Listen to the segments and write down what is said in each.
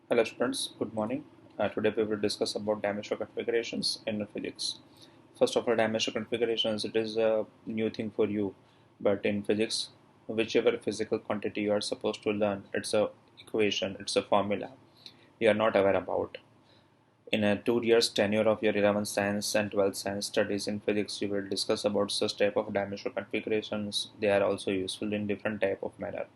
Hello students, good morning. Today we will discuss about dimensional configurations in physics. First of all, dimensional configurations, it is a new thing for you, but in physics, whichever physical quantity you are supposed to learn, it's a equation, it's a formula you are not aware about. In a 2 years tenure of your 11th science and 12th science studies in physics, you will discuss about such type of dimensional configurations. They are also useful in different type of manner.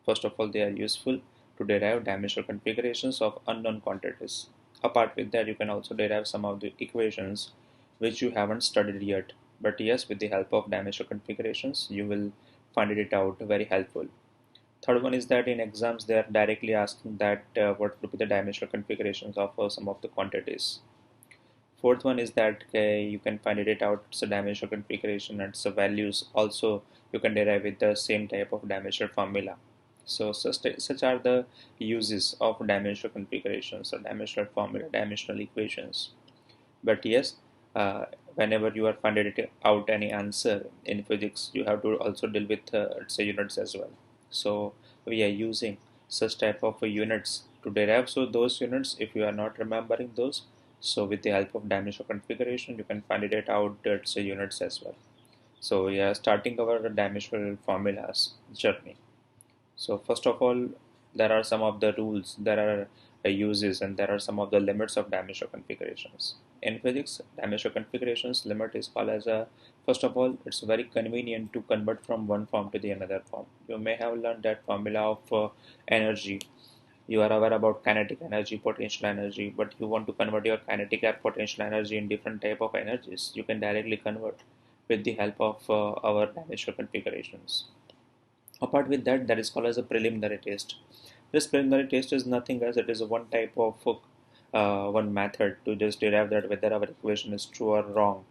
First of all, they are useful to derive dimensional configurations of unknown quantities. Apart with that, you can also derive some of the equations which you haven't studied yet. But yes, with the help of dimensional configurations, you will find it out very helpful. Third one is that in exams they are directly asking that what would be the dimensional configurations of some of the quantities. Fourth one is that you can find it out, it's a dimensional configuration and so values also you can derive with the same type of dimensional formula. So such are the uses of dimensional configurations or dimensional formula, dimensional equations. But yes, whenever you are finding it out any answer in physics, you have to also deal with let's say units as well. So we are using such type of units to derive. So those units, if you are not remembering those, so with the help of dimensional configuration, you can find it out let's say units as well. So we are starting our dimensional formulas journey. So first of all, there are some of the rules, there are uses, and there are some of the limits of dimensional configurations. In physics, dimensional configurations limit is called as a, first of all, it's very convenient to convert from one form to the another form. You may have learned that formula of energy. You are aware about kinetic energy, potential energy, but you want to convert your kinetic or potential energy in different type of energies. You can directly convert with the help of our dimensional configurations. Apart with that, that is called as a preliminary test. This preliminary test is nothing as it is one type of one method to just derive that whether our equation is true or wrong.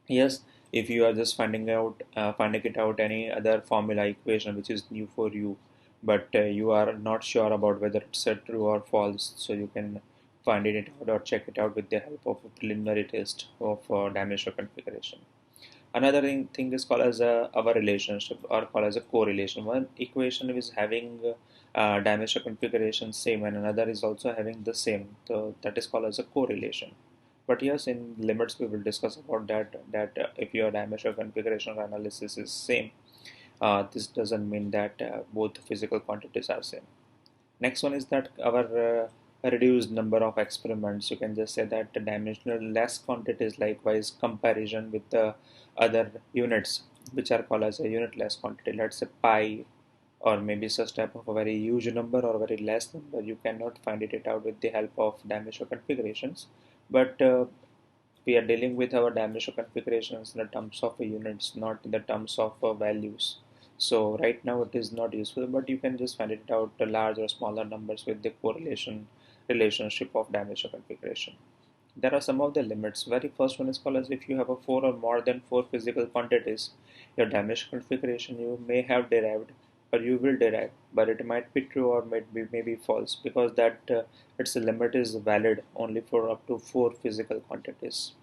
Yes, if you are just finding it out any other formula equation which is new for you, but you are not sure about whether it's a true or false, so you can find it out or check it out with the help of a preliminary test of dimensional configuration. Another thing is called as our relationship or called as a correlation. One equation is having dimensional configuration same and another is also having the same. So that is called as a correlation. But yes, in limits we will discuss about that if your dimensional configuration or analysis is same, this doesn't mean that both physical quantities are same. Next one is that our reduced number of experiments. You can just say that the dimensional less quantities likewise comparison with the other units which are called as a unitless quantity. Let's say pi or maybe such type of a very huge number or very less number. You cannot find it out with the help of dimensional configurations. But we are dealing with our dimensional configurations in the terms of units, not in the terms of values. So right now it is not useful, but you can just find it out the large or smaller numbers with the correlation relationship of dimensional configuration. There are some of the limits. Very first one is called as if you have a four or more than four physical quantities, your dimensional configuration you may have derived or you will derive, but it might be true or maybe false because that its limit is valid only for up to four physical quantities.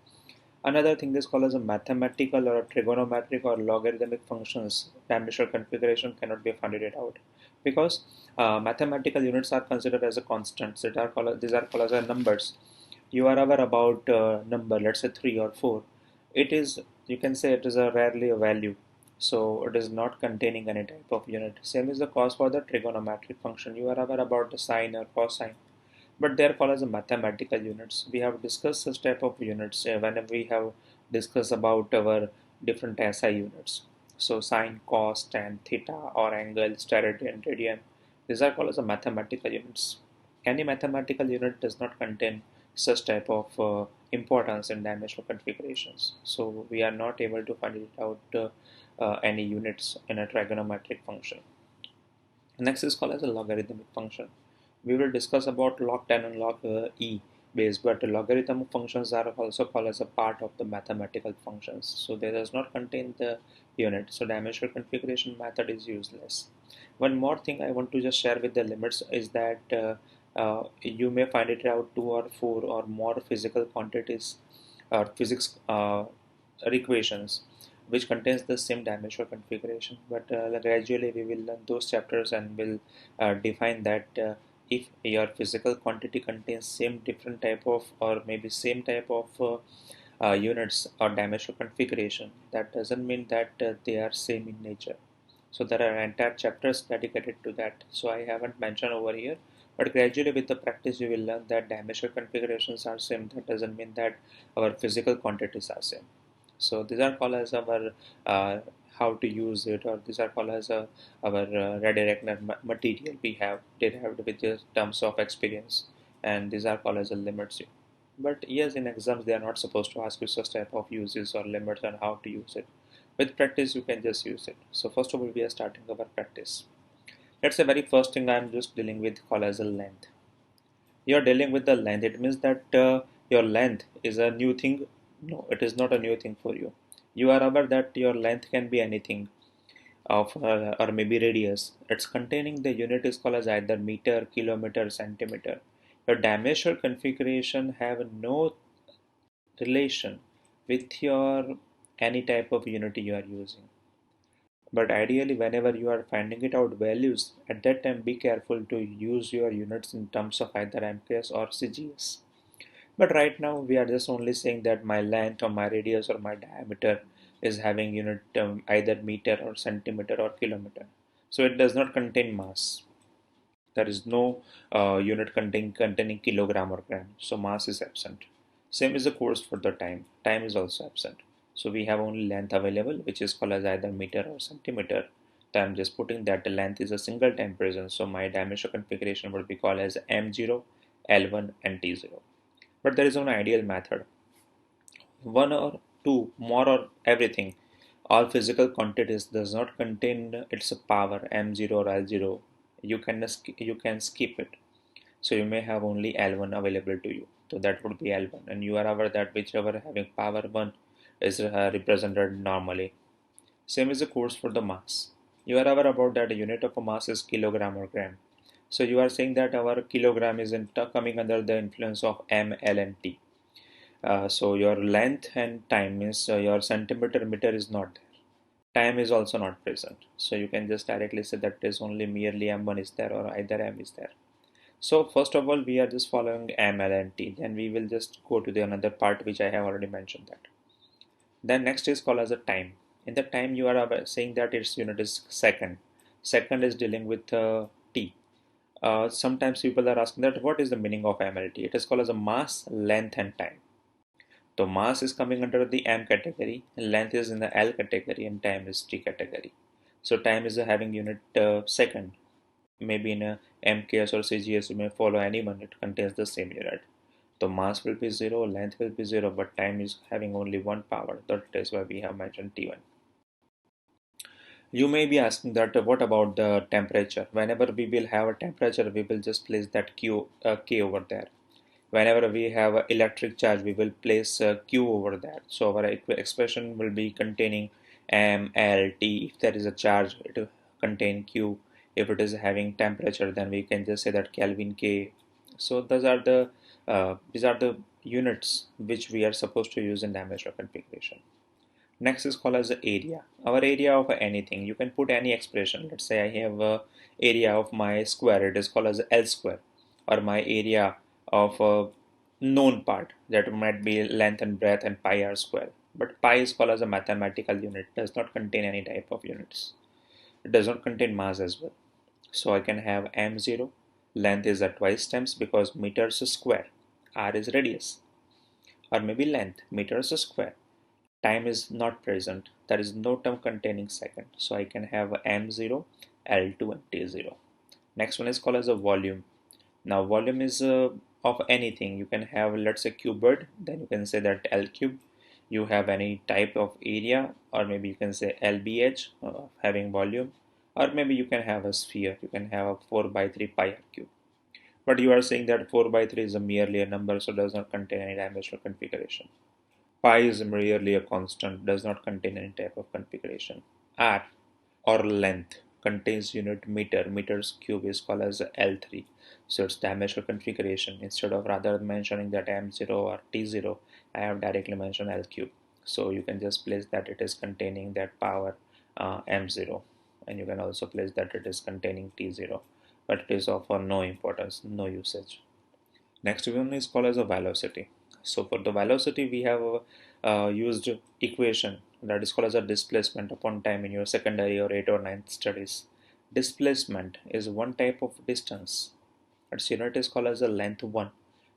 Another thing is called as a mathematical or a trigonometric or logarithmic functions. Dimensional configuration cannot be found it out because mathematical units are considered as a constants. These are called as a numbers. You are aware about number, let's say 3 or 4. It is, you can say it is a rarely a value. So it is not containing any type of unit. Same is the cause for the trigonometric function. You are aware about the sine or cosine, but they are called as a mathematical units. We have discussed such type of units whenever we have discussed about our different SI units. So sine, cos, tan, theta, or angle, steradian, radian. These are called as a mathematical units. Any mathematical unit does not contain such type of importance in dimensional configurations. So we are not able to find it out any units in a trigonometric function. Next is called as a logarithmic function. We will discuss about log 10 and log e base, but logarithm functions are also called as a part of the mathematical functions. So they does not contain the unit. So dimensional configuration method is useless. One more thing I want to just share with the limits is that you may find it out two or four or more physical quantities or physics equations which contains the same dimensional configuration, but gradually we will learn those chapters and will define that if your physical quantity contains same different type of or maybe same type of units or dimensional configuration, that doesn't mean that they are same in nature. So there are entire chapters dedicated to that, so I haven't mentioned over here, but gradually with the practice you will learn that dimensional configurations are same. That doesn't mean that our physical quantities are same. So these are called as our uh, how to use it, or these are called as our redirected material we have derived with the terms of experience, and these are called as a limits. But yes, in exams they are not supposed to ask you such type of uses or limits and how to use it. With practice you can just use it. So first of all we are starting our practice. Let's say very first thing I'm just dealing with called as a length. You're dealing with the length. It means that your length is a new thing. No, it is not a new thing for you. You are aware that your length can be anything of or maybe radius. It's containing the unit is called as either meter, kilometer, centimeter. Your dimensional configuration have no relation with your any type of unity you are using. But ideally, whenever you are finding it out values, at that time be careful to use your units in terms of either MKS or CGS. But right now we are just only saying that my length or my radius or my diameter is having unit either meter or centimeter or kilometer. So it does not contain mass. There is no unit containing kilogram or gram. So mass is absent. Same is the course for the time. Time is also absent. So we have only length available, which is called as either meter or centimeter. So I'm just putting that the length is a single time present. So my dimensional configuration would be called as M0, L1 and T0. But there is no ideal method. One or two, more or everything. All physical quantities does not contain its power M0 or L0. You can skip it. So you may have only L1 available to you. So that would be L1, and you are aware that whichever having power 1 is represented normally. Same is the course for the mass. You are aware about that the unit of a mass is kilogram or gram. So you are saying that our kilogram is coming under the influence of M, L, and T. So your length and time means your centimeter meter is not there. Time is also not present. So you can just directly say that is only merely M1 is there or either M is there. So first of all, we are just following M, L, and T. Then we will just go to the another part which I have already mentioned that. Then next is called as a time. In the time you are saying that its unit is second. Second is dealing with T. Sometimes people are asking that what is the meaning of MLT? It is called as a mass, length, and time. So mass is coming under the M category, length is in the L category, and time is T category. So time is having unit second. Maybe in a MKS or CGS you may follow anyone, it contains the same unit. So mass will be 0, length will be 0, but time is having only one power. That is why we have mentioned T1. You may be asking that what about the temperature? Whenever we will have a temperature, we will just place that K over there. Whenever we have a electric charge, we will place Q over there. So our expression will be containing M, L, T. If there is a charge, it will contain Q. If it is having temperature, then we can just say that Kelvin K. So these are the units which we are supposed to use in dimensional configuration. Next is called as the area. Our area of anything. You can put any expression. Let's say I have a area of my square. It is called as L square. Or my area of a known part. That might be length and breadth and pi r square. But pi is called as a mathematical unit. Does not contain any type of units. It does not contain mass as well. So I can have m0. Length is at twice times because meters square. R is radius. Or maybe length. Meters square. Time is not present. There is no term containing second. So I can have M0, L2 and T0. Next one is called as a volume. Now volume is of anything. You can have, let's say, cubed, then you can say that L cube. You have any type of area, or maybe you can say LBH, having volume, or maybe you can have a sphere. You can have a 4 by 3 pi r cube. But you are saying that 4 by 3 is a merely a number, so does not contain any dimensional configuration. Pi is merely a constant, does not contain any type of configuration. R or length contains unit meter. Meters cube is called as L3. So it's dimensional configuration. Instead of rather mentioning that M0 or T0, I have directly mentioned L cube. So you can just place that it is containing that power M0, and you can also place that it is containing T0. but it is of no importance, no usage. Next one is called as a velocity. So for the velocity, we have used equation that is called as a displacement upon time in your secondary or 8th or ninth studies. Displacement is one type of distance. Its unit is called as a length 1,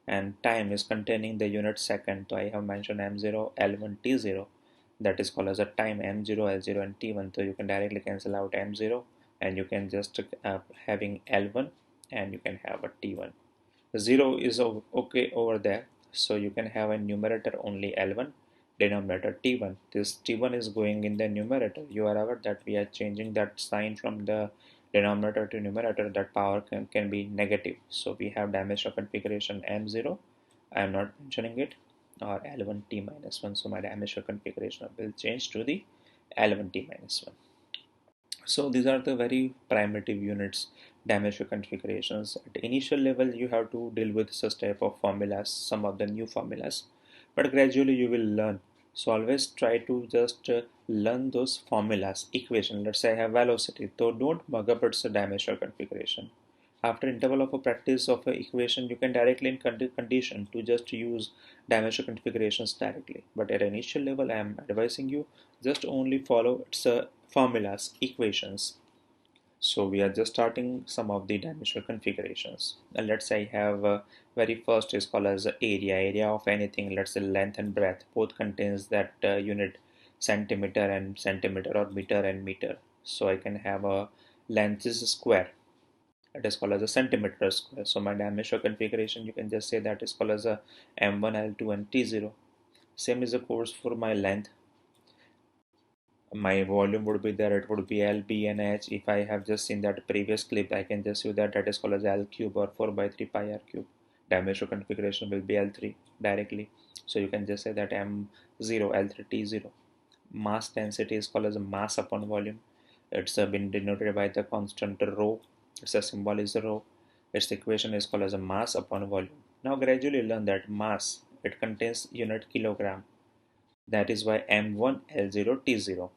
and time is containing the unit second. So I have mentioned m0, l1, t0. That is called as a time m0, l0, and t1. So you can directly cancel out m0, and you can just having l1, and you can have a t1. 0 is okay over there, so you can have a numerator only L1, denominator T1. This T1 is going in the numerator. You are aware that we are changing that sign from the denominator to numerator. That power can be negative, so we have dimensional configuration M0. I am not mentioning it, or L1 T minus 1, so my dimensional configuration will change to the L1 T minus 1. So these are the very primitive units, dimensional configurations. At initial level, you have to deal with such type of formulas, some of the new formulas, but gradually you will learn. So always try to just learn those formulas, equation. Let's say I have velocity, so don't mug up its dimensional configuration. After interval of a practice of a equation, you can directly in condition to just use dimensional configurations directly. But at initial level, I am advising you just only follow its formulas, equations. So we are just starting some of the dimensional configurations. Let's say I have very first is called as area of anything. Let's say length and breadth both contains that unit centimeter and centimeter, or meter and meter. So I can have a length is a square. It is called as a centimeter square. So my dimensional configuration, you can just say that is called as a m1, l2, and t0. Same is the course for my length. My volume would be there, it would be L, B, and H. If I have just seen that previous clip, I can just use that is called as L cube, or 4 by 3 pi r cube. Dimensional configuration will be L3 directly. So you can just say that M0, L3, T0. Mass density is called as a mass upon volume. It's been denoted by the constant rho. Its a symbol is rho. Its equation is called as a mass upon volume. Now gradually learn that mass, it contains unit kilogram. That is why M1, L0, T0.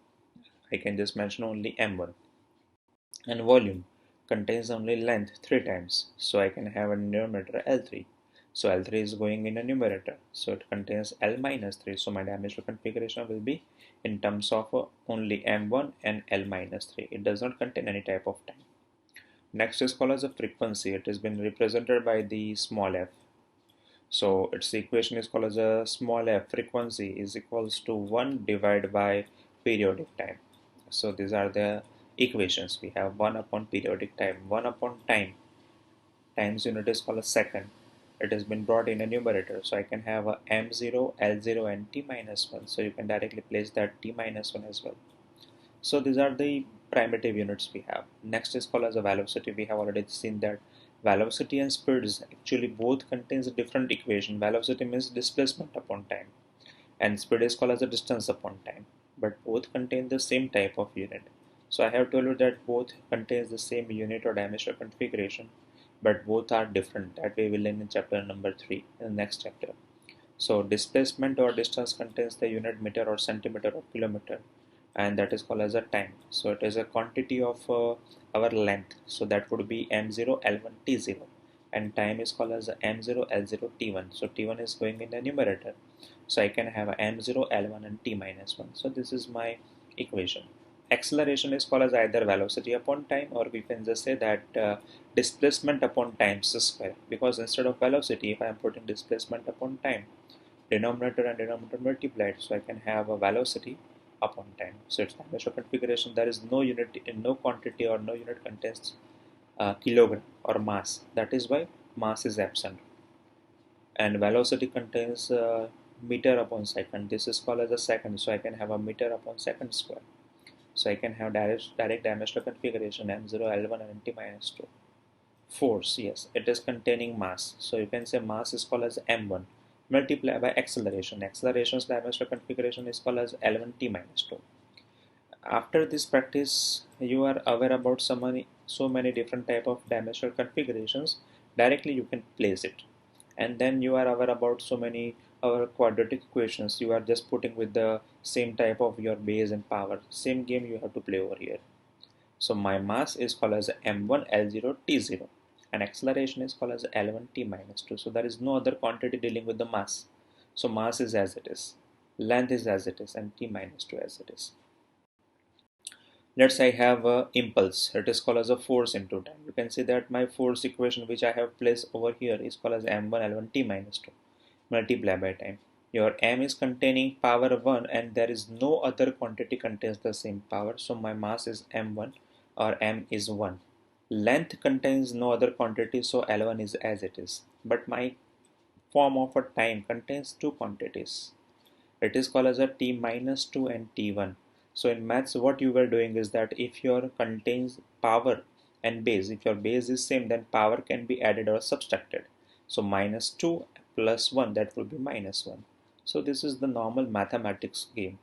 I can just mention only m1. And volume contains only length 3 times, so I can have a numerator L3. So L3 is going in a numerator, so it contains L minus 3. So my dimensional configuration will be in terms of only m1 and L minus 3. It does not contain any type of time. Next is called as a frequency. It has been represented by the small f. So its equation is called as a small f. Frequency is equals to 1 divided by periodic time. So these are the equations. We have 1 upon periodic time, 1 upon time. Times unit is called a second. It has been brought in a numerator. So I can have a m0, l0, and t minus 1. So you can directly place that t minus 1 as well. So these are the primitive units we have. Next is called as a velocity. We have already seen that velocity and speed is actually both contains a different equation. Velocity means displacement upon time, and speed is called as a distance upon time. But both contain the same type of unit. So I have told you that both contains the same unit or dimensional configuration, but both are different. That we will learn in chapter number 3 in the next chapter. So displacement or distance contains the unit meter or centimeter or kilometer, and that is called as a time. So it is a quantity of our length. So that would be m0, l1, t0, and time is called as m0, l0, t1. So t1 is going in the numerator. So I can have m0, l1, and t minus 1. So this is my equation. Acceleration is called as either velocity upon time, or we can just say that displacement upon time square, because instead of velocity, if I am putting displacement upon time, denominator and denominator multiplied, so I can have a velocity upon time. So it's dimensional configuration. There is no unit, no quantity, or no unit contains kilogram or mass. That is why mass is absent. And velocity contains meter upon second. This is called as a second. So I can have a meter upon second square. So I can have direct dimensional configuration m0, l1, and t minus 2. Force, yes, it is containing mass. So you can say mass is called as m1 multiplied by acceleration. Acceleration's dimensional configuration is called as l1t minus 2. After this practice, you are aware about so many different type of dimensional configurations. Directly you can place it, and then you are aware about so many our quadratic equations. You are just putting with the same type of your base and power. Same game you have to play over here. So my mass is called as m1 l0 t0 and acceleration is called as l1 t minus 2. So there is no other quantity dealing with the mass. So mass is as it is, length is as it is, and t minus 2 as it is. Let's say I have a impulse. It is called as a force into time. You can see that my force equation which I have placed over here is called as m1 l1 t minus 2 multiplied by time. Your m is containing power 1 and there is no other quantity contains the same power. So my mass is m1 or m is 1. Length contains no other quantity, so L1 is as it is. But my form of a time contains two quantities. It is called as a t minus 2 and t1. So in maths what you were doing is that if your contains power and base, if your base is same, then power can be added or subtracted. So minus 2 plus 1, that will be minus 1. So this is the normal mathematics game.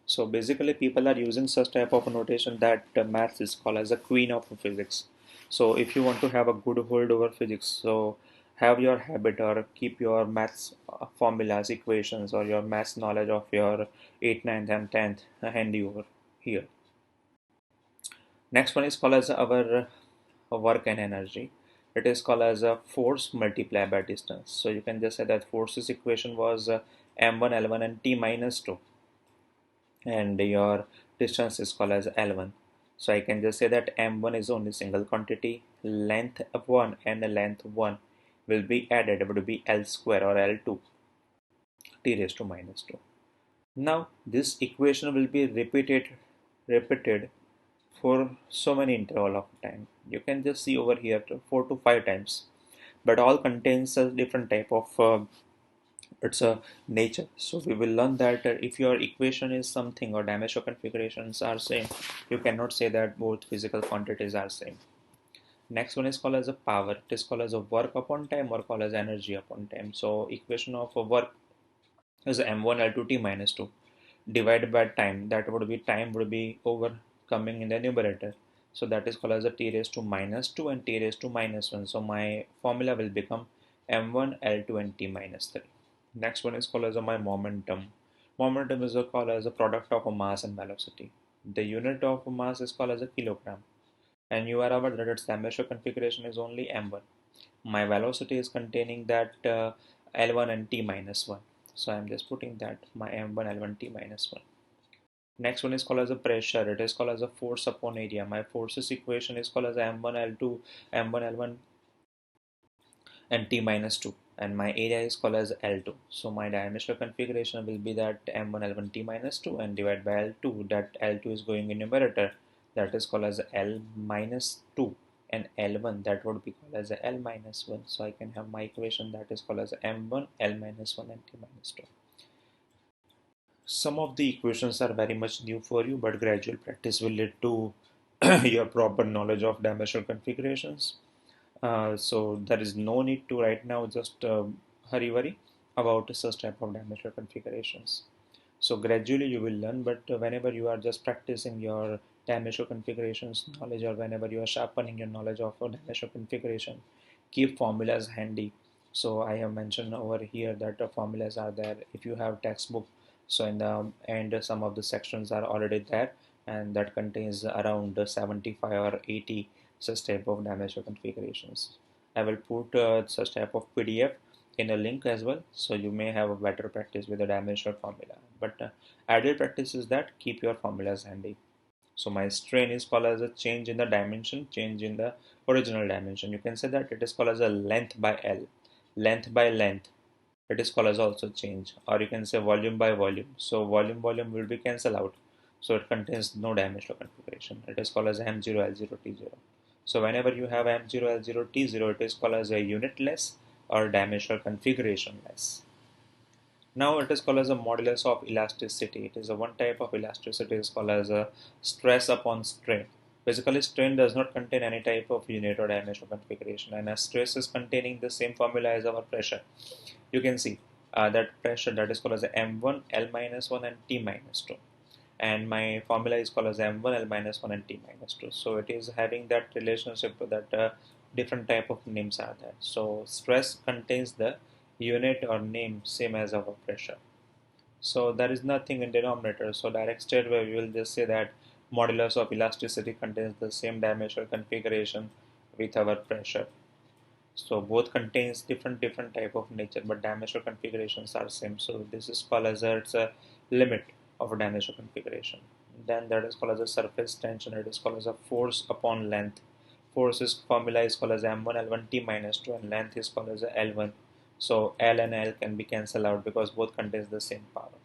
So basically people are using such type of notation that maths is called as a queen of physics. So if you want to have a good hold over physics, so have your habit or keep your maths formulas, equations, or your maths knowledge of your 8th, ninth, and 10th handy over here. Next one is called as our work and energy. It is called as a force multiplied by distance. So you can just say that forces equation was m1 l1 and t minus 2, and your distance is called as L1. So I can just say that M1 is only single quantity, length of 1 and length 1 will be added, it would be L square or L2 t raised to minus 2. Now this equation will be repeated for so many interval of time. You can just see over here 4 to 5 times, but all contains a different type of it's a nature. So we will learn that if your equation is something or dimensional configurations are same, you cannot say that both physical quantities are same. Next one is called as a power. It is called as a work upon time or called as energy upon time. So equation of a work is m1 l2 t minus 2 divided by time. That would be time would be overcoming in the numerator. So that is called as a t raised to minus 2 and t raised to minus 1. So my formula will become m1 l2 and t minus 3. Next one is called as a my momentum. Momentum is called as a product of a mass and velocity. The unit of mass is called as a kilogram, and you are aware that its dimensional configuration is only m1. My velocity is containing that L1 and t minus 1. So I'm just putting that my m1 L1 t minus 1. Next one is called as a pressure. It is called as a force upon area. My forces equation is called as m1 L2, m1 L1 and t minus 2, and my area is called as L2. So my dimensional configuration will be that m1 L1 t minus 2 and divided by L2, that L2 is going in numerator, that is called as L minus 2, and L1 that would be called as L minus 1. So I can have my equation that is called as m1 L minus 1 and t minus 2. Some of the equations are very much new for you, but gradual practice will lead to your proper knowledge of dimensional configurations. So there is no need to right now just hurry worry about such type of dimensional configurations. So gradually you will learn, but whenever you are just practicing your dimensional configurations knowledge, or whenever you are sharpening your knowledge of a dimensional configuration, keep formulas handy. So I have mentioned over here that the formulas are there if you have textbook. So in the end some of the sections are already there, and that contains around 75 or 80 such type of dimensional configurations. I will put such type of PDF in a link as well, so you may have a better practice with the dimensional formula. But ideal practice is that keep your formulas handy. So my strain is called as a change in the dimension, change in the original dimension. You can say that it is called as a length by L, length by length. It is called as also change, or you can say volume by volume. So volume will be cancelled out. So it contains no dimensional configuration. It is called as M0 L0 T0. So whenever you have M0 L0 T0, it is called as a unitless or dimensional configurationless. Now it is called as a modulus of elasticity. It is a one type of elasticity. It is called as a stress upon strain. Basically, strain does not contain any type of unit or dimensional configuration, and as stress is containing the same formula as our pressure. You can see that pressure that is called as M1 L minus 1 and T minus 2, and my formula is called as M1 L minus 1 and T minus 2. So it is having that relationship that different type of names are there. So stress contains the unit or name same as our pressure. So there is nothing in denominator. So direct straightaway we will just say that Modulus of elasticity contains the same dimensional configuration with our pressure. So both contains different type of nature, but dimensional configurations are same. So this is called as it's a limit of a dimensional configuration. Then that is called as a surface tension. It is called as a force upon length. Force is formula is called as m1 l1 t minus 2, and length is called as a l1. So L and L can be cancelled out because both contains the same power.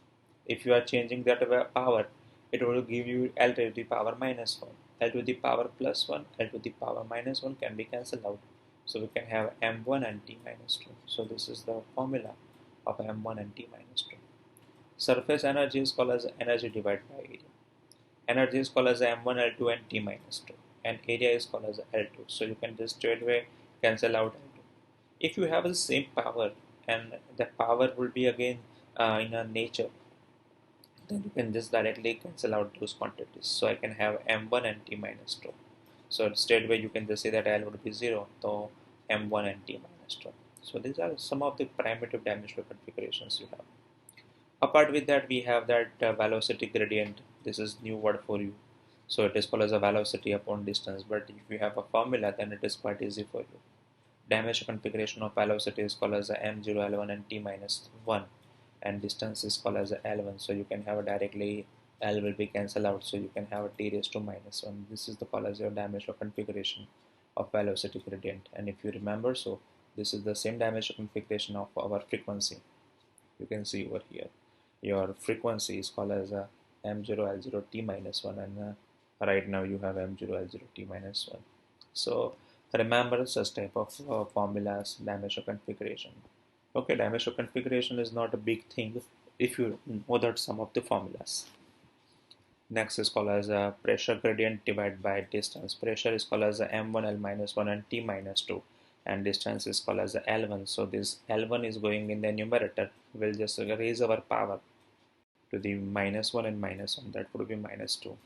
If you are changing that power, it will give you L to the power minus 1, L to the power plus 1, L to the power minus 1 can be cancelled out. So we can have m1 and t minus 2. So this is the formula of m1 and t minus 2. Surface energy is called as energy divided by area. Energy is called as m1 l2 and t minus 2, and area is called as l2. So you can just straight away cancel out l2. If you have the same power and the power will be again in a nature, then you can just directly cancel out those quantities. So I can have m1 and t minus 2. So straight away you can just say that L would be 0, so m1 and t minus 2. So these are some of the primitive dimensional configurations you have. Apart with that, we have that velocity gradient. This is new word for you. So it is called as a velocity upon distance, but if you have a formula, then it is quite easy for you. Dimensional configuration of velocity is called as a m0, l1 and t minus 1, and distance is called as a l1. So you can have a directly L will be cancelled out, so you can have a t raised to minus 1. This is the called as your dimensional configuration of velocity gradient. And if you remember, so this is the same dimensional configuration of our frequency. You can see over here your frequency is called as a m0 l0 t minus 1, and right now you have m0 l0 t minus 1. So remember such type of formulas, dimensional configuration. Okay, dimensional configuration is not a big thing if you know that some of the formulas. Next is called as a pressure gradient divided by distance. Pressure is called as a m1 l minus 1 and t minus 2, and distance is called as a l1. So this l1 is going in the numerator. We'll just raise our power to the minus 1 and minus 1. That would be minus 2.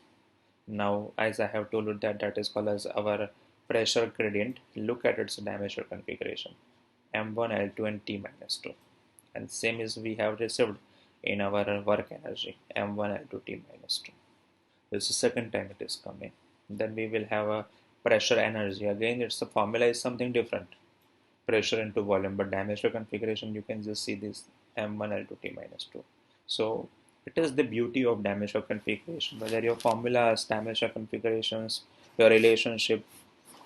Now as I have told you that is called as our pressure gradient. Look at its dimensional configuration, m1 l2 and t minus 2, and same as we have received in our work energy, m1 l2 t minus 2. This is the second time it is coming. Then we will have a pressure energy. Again, its the formula is something different. Pressure into volume, but dimensional configuration you can just see this m1 l2 t minus 2. So it is the beauty of dimensional configuration. Whether your formulas, dimensional configurations, your relationship,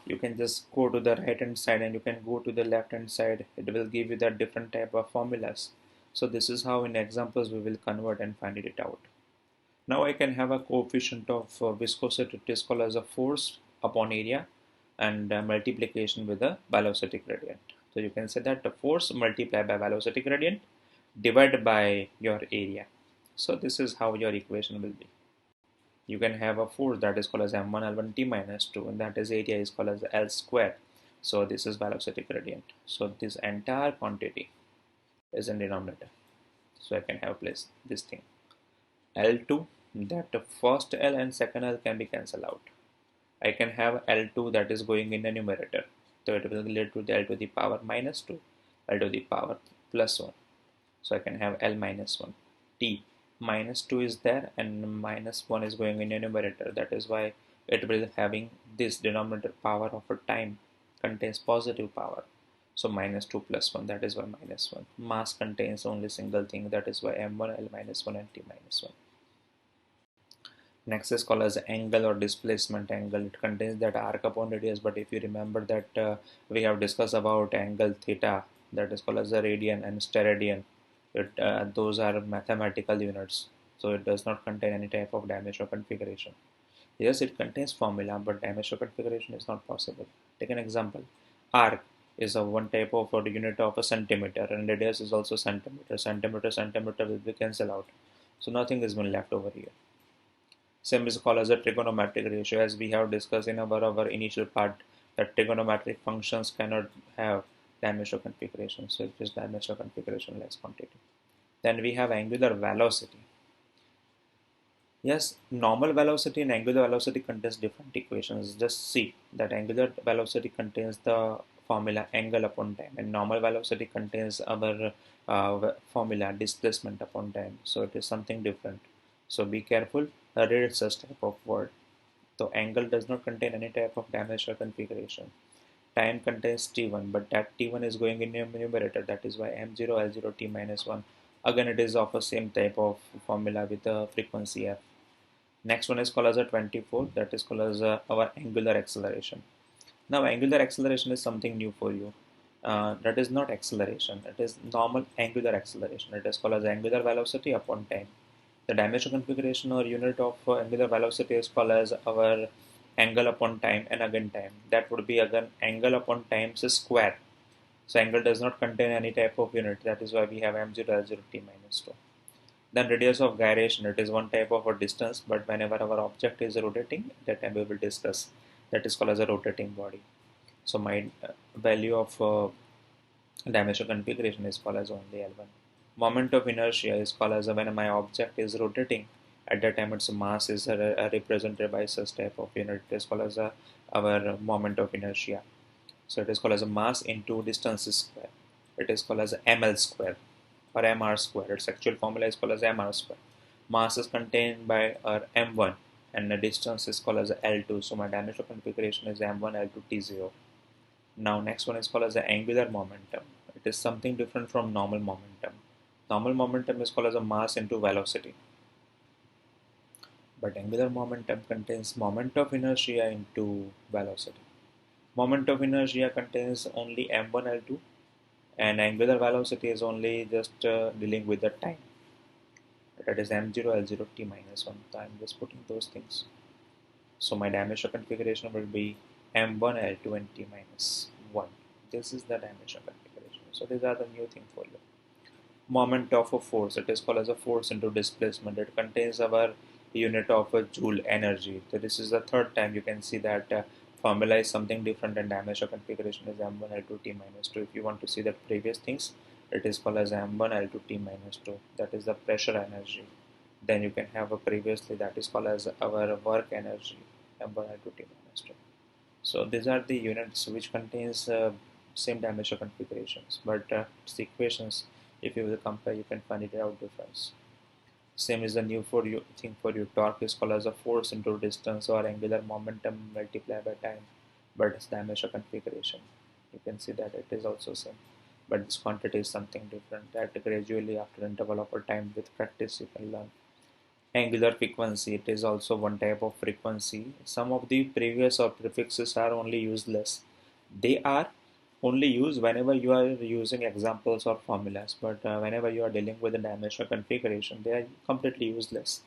you can just go to the right hand side and you can go to the left hand side. It will give you that different type of formulas. So this is how in examples we will convert and find it out. Now I can have a coefficient of viscosity. It is called as a force upon area, and multiplication with the velocity gradient. So you can say that the force multiplied by velocity gradient divided by your area. So this is how your equation will be. You can have a force that is called as m1 l1 t minus 2, and that is area is called as L square. So this is velocity gradient. So this entire quantity is in denominator. So I can have placed this thing. L2, that the first L and second L can be cancelled out. I can have L2 that is going in the numerator. So it will lead to the L to the power minus 2, L to the power plus 1. So I can have L minus 1. T minus 2 is there and minus 1 is going in the numerator. That is why it will having this denominator power of a time contains positive power. So minus 2 plus 1, that is why minus 1. Mass contains only single thing, that is why m1, L minus 1 and T minus 1. Next is called as angle or displacement angle. It contains that arc upon radius, but if you remember that we have discussed about angle theta, that is called as a radian and steradian. Those are mathematical units, so it does not contain any type of dimensional configuration. Yes, it contains formula, but dimensional configuration is not possible. Take an example. Arc is a one type of a unit of a centimeter, and radius is also centimeter. Centimeter will be cancelled out, so nothing is been left over here. Same is called as a trigonometric ratio, as we have discussed in our initial part that trigonometric functions cannot have dimensional configuration. So it is dimensional configuration less quantity. Then we have angular velocity. Yes, normal velocity and angular velocity contains different equations. Just see that angular velocity contains the formula angle upon time, and normal velocity contains our formula displacement upon time. So it is something different. So be careful, read such type of word. So angle does not contain any type of dimensional configuration. Time contains t1, but that t1 is going in your numerator. That is why m0 l0 t minus 1. Again, it is of the same type of formula with a frequency f. Next one is called as a 24. That is called as our angular acceleration. Now, angular acceleration is something new for you. That is not acceleration. It is normal angular acceleration. It is called as angular velocity upon time. The dimensional configuration or unit of angular velocity is called as our angle upon time and again time. That would be again angle upon times square. So angle does not contain any type of unit. That is why we have m0 l0 t minus 2. Then radius of gyration. It is one type of a distance, but whenever our object is rotating, that time we will discuss. That is called as a rotating body. So my value of dimensional configuration is called as only L1. Moment of inertia is called as when my object is rotating. At that time, its mass is represented by such type of unit. It is called as our moment of inertia. So it is called as a mass into distance square. It is called as ml square or mr square. Its actual formula is called as mr square. Mass is contained by our m1 and the distance is called as L2. So my dimensional configuration is m1 L2 t0. Now next one is called as the angular momentum. It is something different from normal momentum. Normal momentum is called as a mass into velocity. But angular momentum contains moment of inertia into velocity. Moment of inertia contains only m1 l2 and angular velocity is only just dealing with the time. That is m0 l0 t minus 1. So I'm just putting those things. So my dimensional configuration will be m1 l2 and t minus 1. This is the dimensional configuration. So these are the new thing for you. Moment of a force. It is called as a force into displacement. It contains our unit of a joule energy. So this is the third time you can see that formula is something different and dimensional configuration is m1 l2 t minus 2. If you want to see the previous things, it is called as m1 l2 t minus 2. That is the pressure energy. Then you can have a previously that is called as our work energy m1 l2 t minus 2. So these are the units which contains same dimensional configurations, but its equations, if you will compare, you can find it out difference. Same is the new for you thing for you. Torque is called as a force into distance or angular momentum multiplied by time, but it's dimensional configuration. You can see that it is also same, but this quantity is something different. That gradually after interval of a time with practice you can learn. Angular frequency, it is also one type of frequency. Some of the previous or prefixes are only useless. They are only used whenever you are using examples or formulas, but whenever you are dealing with a dimensional configuration, they are completely useless.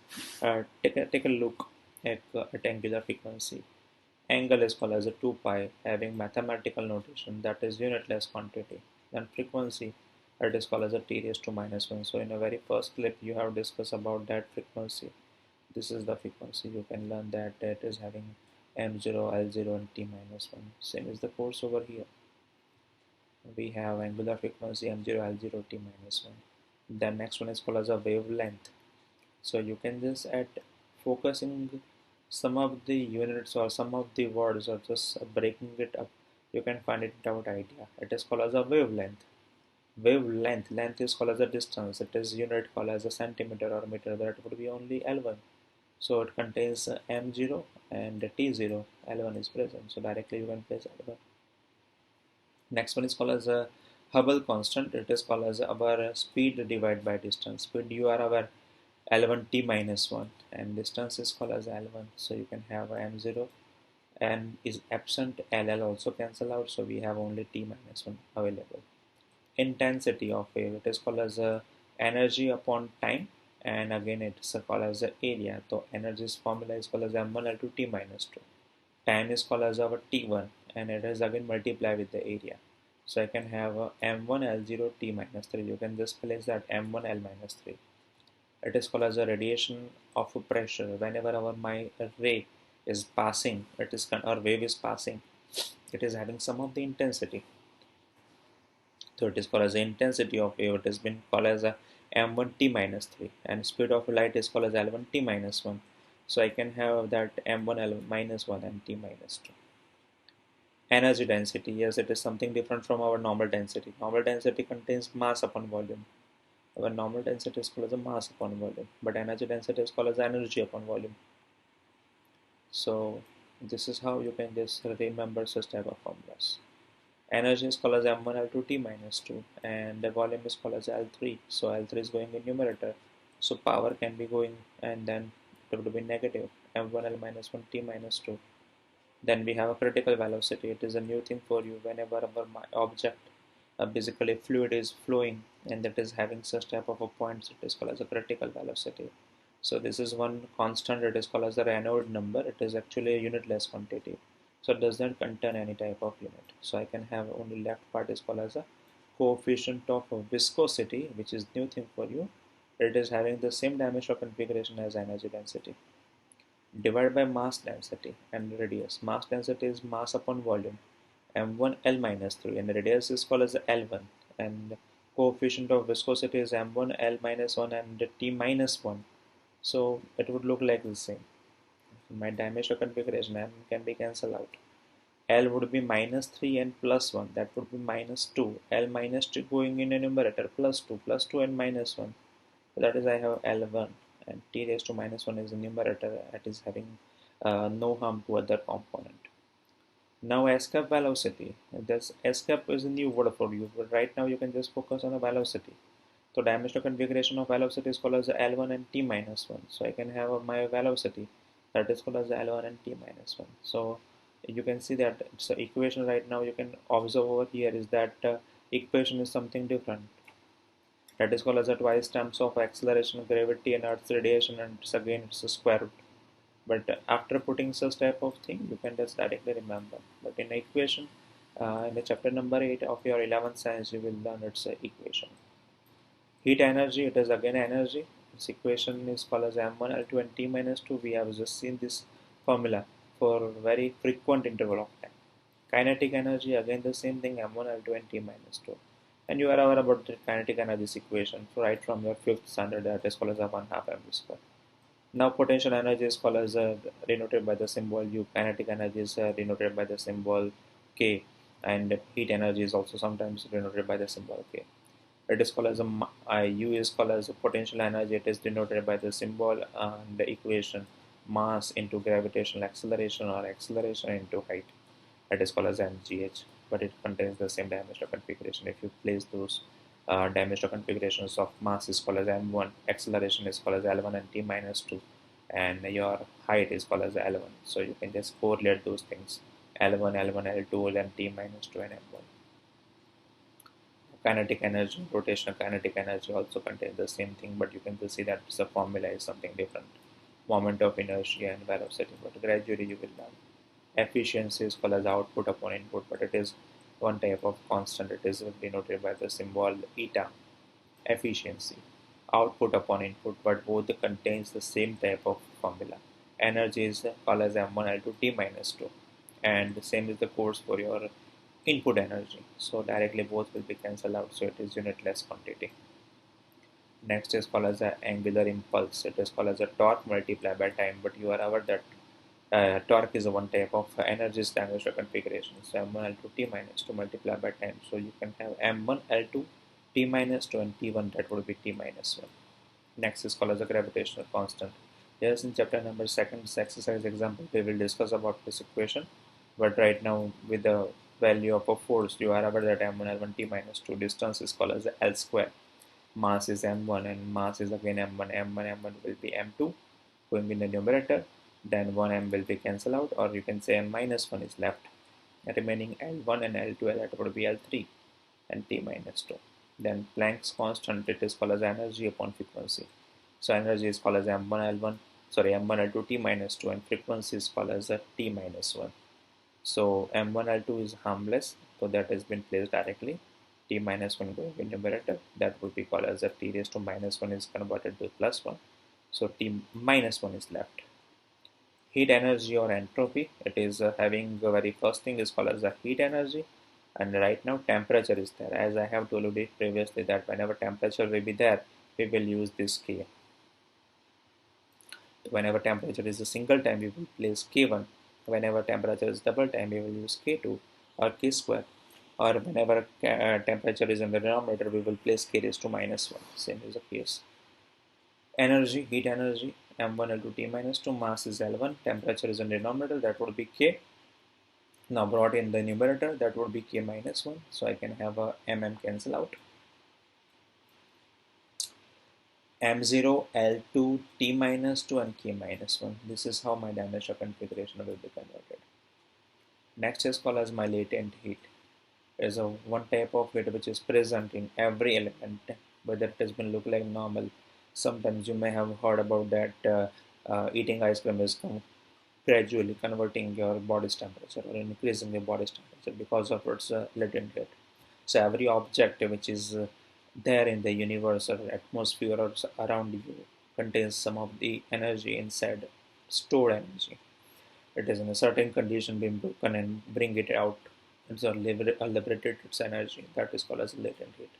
Take a look at angular frequency. Angle is called as a 2 pi, having mathematical notation that is unitless quantity. Then frequency, it is called as a t raised to minus 1. So in a very first clip, you have discussed about that frequency. This is the frequency. You can learn that it is having m0, l0 and t minus 1. Same is the course over here. We have angular frequency m0, l0, t minus 1. The next one is called as a wavelength. So you can just at focusing some of the units or some of the words or just breaking it up, you can find it out idea. It is called as a wavelength. Wavelength, length is called as a distance. It is unit called as a centimeter or meter. That would be only L1. So it contains M0 and T0. L1 is present. So directly you can place L1. Next one is called as a Hubble constant. It is called as our speed divided by distance. Speed you are our L1 t minus 1 and distance is called as L1. So you can have m0 and is absent, LL also cancel out, so we have only t minus 1 available. Intensity of wave, it is called as energy upon time and again it's called as area. So energy's formula is called as m1 L2 t minus 2. Time is called as our t1 and it is again multiplied with the area. So I can have m1 L0 t minus 3. You can just place that m1 L minus 3. It is called as a radiation of pressure. Whenever our my ray is passing, it is or wave is passing, it is having some of the intensity. So it is called as the intensity of wave. It has been called as a m1 t minus 3 and speed of light is called as l1 t minus 1. So I can have that m1 l minus 1 and t minus 2. Energy density, yes, it is something different from our normal density. Normal density contains mass upon volume. Our normal density is called as a mass upon volume, but energy density is called as energy upon volume. So this is how you can just remember such type of formulas. Energy is called as M1 L2 T minus 2, and the volume is called as L3. So L3 is going in numerator. So power can be going, and then it would be negative M1 L minus 1 T minus 2. Then we have a critical velocity. It is a new thing for you whenever our object, basically fluid is flowing and that is having such type of a point, it is called as a critical velocity. So this is one constant, it is called as the Reynolds number. It is actually a unitless quantity. So it does not contain any type of limit. So I can have only left part is called as a coefficient of viscosity, which is new thing for you. It is having the same dimensional configuration as energy density divided by mass density and radius. Mass density is mass upon volume m1 L minus 3 and the radius is called as L1 and coefficient of viscosity is m1 L minus 1 and T minus 1. So it would look like the same. My dimensional configuration m can be cancelled out. L would be minus 3 and plus 1, that would be minus 2. L minus 2 going in a numerator, plus 2 and minus 1. So that is I have L1 and T raised to minus 1 is the numerator, that is having no harm to other component. Now escape velocity. This escape is a new word for you, but right now you can just focus on the velocity. So dimensional configuration of velocity is called as L1 and T minus 1. So I can have my velocity that is called as L1 and T minus 1. So you can see that it's an equation right now. You can observe over here is that equation is something different. That is called as a twice terms of acceleration, gravity, and Earth's radiation, and it's again it's a square root. But after putting such type of thing, you can just directly remember. But in equation, in the chapter number 8 of your 11th science, you will learn its equation. Heat energy, it is again energy. Its equation is called as m1 L2 and T minus 2. We have just seen this formula for very frequent interval of time. Kinetic energy, again the same thing, m1 L2 and T minus 2. And you are aware about the kinetic energy equation right from your 5th standard, that is called as a 1 half mv square. Now potential energy is called as denoted by the symbol U. Kinetic energy is denoted by the symbol K, and heat energy is also sometimes denoted by the symbol K. It is called as U is called as a potential energy. It is denoted by the symbol and the equation mass into gravitational acceleration or acceleration into height. It is called as mgh, but it contains the same dimensional configuration. If you place those dimensional configurations of mass is called as m1, acceleration is called as L1 and T minus 2, and your height is called as L1. So you can just correlate those things, L1, L1, L2, and T minus 2 and m1. Kinetic energy, rotational kinetic energy also contains the same thing, but you can just see that the formula is something different. Moment of inertia and velocity, but gradually you will learn. Efficiency is called as output upon input, but it is one type of constant. It is denoted by the symbol eta. Efficiency, output upon input, but both contains the same type of formula. Energy is called as m1 L2 T minus 2, and the same is the course for your input energy. So directly both will be cancelled out. So it is unitless quantity. Next is called as a angular impulse. It is called as a torque multiplied by time, but you are aware that torque is a one type of energy dimensional configuration. So m1 L2 T minus 2 multiplied by time. So you can have m1 L2 T minus 2 and T1, that would be T minus 1. Next is called as a gravitational constant. Yes, in chapter number 2 exercise example, we will discuss about this equation. But right now with the value of a force, you are aware that m1 L1 T minus 2 distance is called as L square. Mass is m1 and mass is again m1. M1 will be m2 going in the numerator, then 1m will be cancelled out, or you can say m minus 1 is left. Remaining L1 and L2, that would be L3 and T minus 2. Then Planck's constant, it is called as energy upon frequency. So energy is called as m1 L2 T minus 2, and frequency is called as a T minus 1. So m1 L2 is harmless, so that has been placed directly. T minus 1 going in numerator, that would be called as a T raised to minus 1 is converted to plus 1. So T minus 1 is left. Heat energy or entropy, it is having the very first thing is called as the heat energy, and right now temperature is there. As I have told you previously that whenever temperature will be there, we will use this K. Whenever temperature is a single time, we will place K1. Whenever temperature is double time, we will use K2 or K square. Or whenever temperature is in the denominator, we will place K raised to minus 1. Same is the case. Energy, heat energy, m1 L2 T minus 2, mass is L1, temperature is in denominator, that would be K. Now brought in the numerator, that would be K minus 1, so I can have a mm cancel out. M0 L2 T minus 2 and K minus 1. This is how my dimension configuration will be converted. Next is called as my latent heat. Is a one type of heat which is present in every element, whether it has been look like normal. Sometimes you may have heard about that eating ice cream is gradually converting your body's temperature or increasing your body's temperature because of its latent heat. So every object which is there in the universe or atmosphere or around you contains some of the energy inside, stored energy. It is in a certain condition being broken and bring it out. It's a liberated its energy. That is called as latent heat.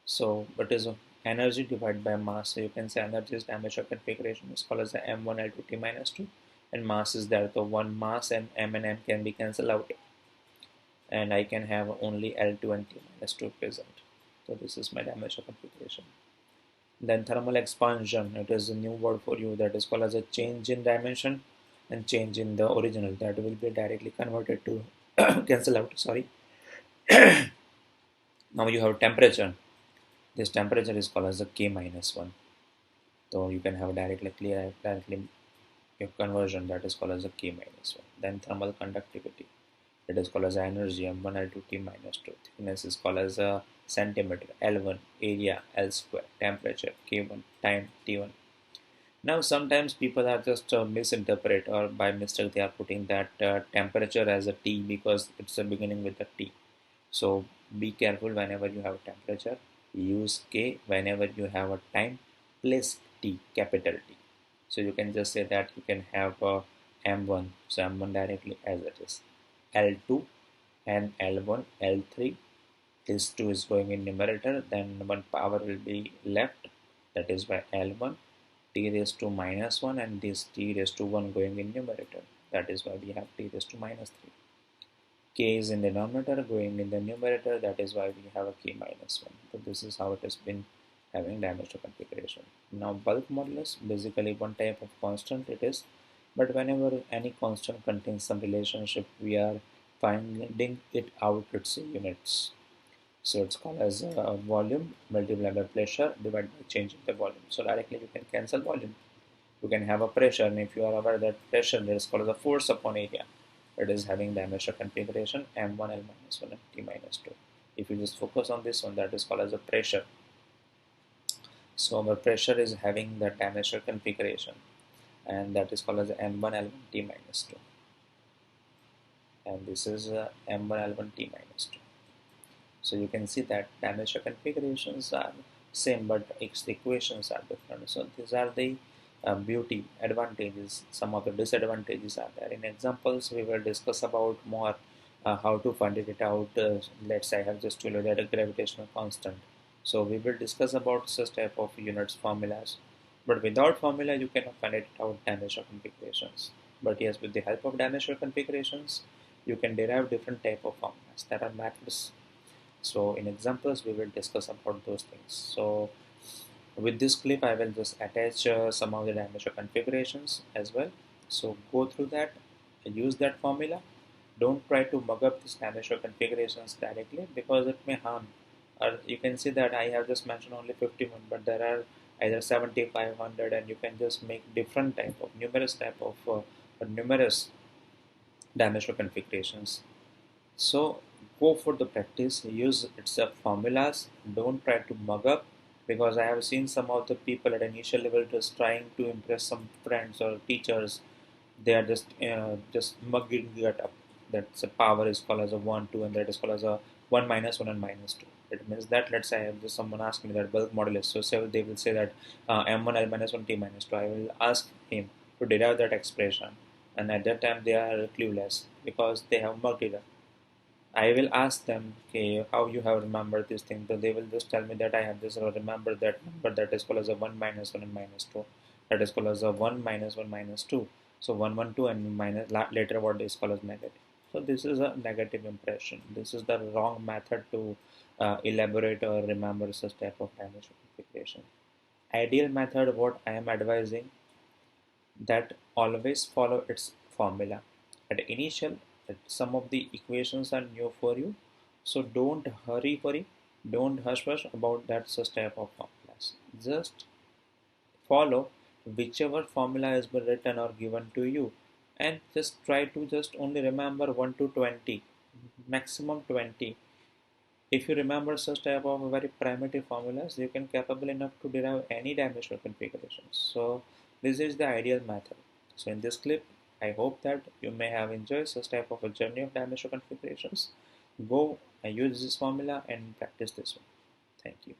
So it is energy divided by mass. So you can say energy is dimensional configuration is called as the m1 L2 T minus 2, and mass is there. So one mass and m can be cancelled out, and I can have only L2 and T minus 2 present. So this is my dimensional configuration. Then thermal expansion, it is a new word for you, that is called as a change in dimension and change in the original, that will be directly converted to cancel out, sorry. Now you have temperature. This temperature is called as a K minus 1. So you can have directly your conversion, that is called as a K minus 1. Then thermal conductivity, it is called as energy m1 L2 T minus 2. Thickness is called as a centimeter L1, area L square, temperature K1, time T1. Now sometimes people are just misinterpret, or by mistake they are putting that temperature as a T because it's a beginning with a T. So be careful whenever you have temperature. Use K whenever you have a time. Place T, capital T. So you can just say that you can have M1. So M1 directly as it is. L2 and L1, L3. This 2 is going in numerator. Then one power will be left. That is by L1. T raised to minus 1 and this T raised to 1 going in numerator. That is why we have T raised to minus 3. K is in the denominator going in the numerator, that is why we have a K minus 1. So this is how it has been having dimensional configuration. Now bulk modulus, basically one type of constant it is, but whenever any constant contains some relationship, we are finding it out its units. So it's called as volume multiplied by pressure divided by change in the volume. So directly you can cancel volume. You can have a pressure, and if you are aware that pressure is called as a force upon area, it is having dimensional configuration m1 L minus 1 and T minus 2. If you just focus on this one, that is called as a pressure. So our pressure is having the dimensional configuration, and that is called as m1 L1 T minus 2, and this is m1 L1 T minus 2. So you can see that dimensional configurations are same, but its equations are different. So these are the beauty advantages. Some of the disadvantages are there. In examples, we will discuss about more how to find it out. Let's say I have just told you that a gravitational constant. So we will discuss about such type of units formulas. But without formula, you cannot find it out dimensional configurations. But yes, with the help of dimensional configurations, you can derive different type of formulas. There are methods. So in examples we will discuss about those things. So with this clip I will just attach some of the dimensional configurations as well. So go through that, use that formula. Don't try to mug up these dimensional configurations directly because it may harm. Or you can see that I have just mentioned only 51, but there are either 7500, and you can just make different type of numerous dimensional configurations. So go for the practice, use its formulas, don't try to mug up, because I have seen some of the people at initial level just trying to impress some friends or teachers. They are just mugging it up. That's a power is called as a 1, 2, and that is called as a 1 minus 1 and minus 2. It means that, let's say I have just someone ask me that bulk modulus. So say they will say that m1 L minus 1 T minus 2. I will ask him to derive that expression, and at that time they are clueless because they have mugged it up. I will ask them, okay, how you have remembered this thing. So they will just tell me that I have just remembered that number, that is called as a 1 minus 1 and minus 2. That is called as a 1 minus 1 minus 2. So 1, 1, 2 and minus, later what is called as negative. So this is a negative impression. This is the wrong method to elaborate or remember such type of dimensional configuration. Ideal method, what I am advising, that always follow its formula. At initial, some of the equations are new for you, so don't hurry, don't hush about that such type of formulas. Just follow whichever formula has been written or given to you, and just try to just only remember 1 to 20, maximum 20. If you remember such type of very primitive formulas, you can capable enough to derive any dimensional configurations. So this is the ideal method. So in this clip, I hope that you may have enjoyed such type of a journey of dimensional configurations. Go and use this formula and practice this one. Thank you.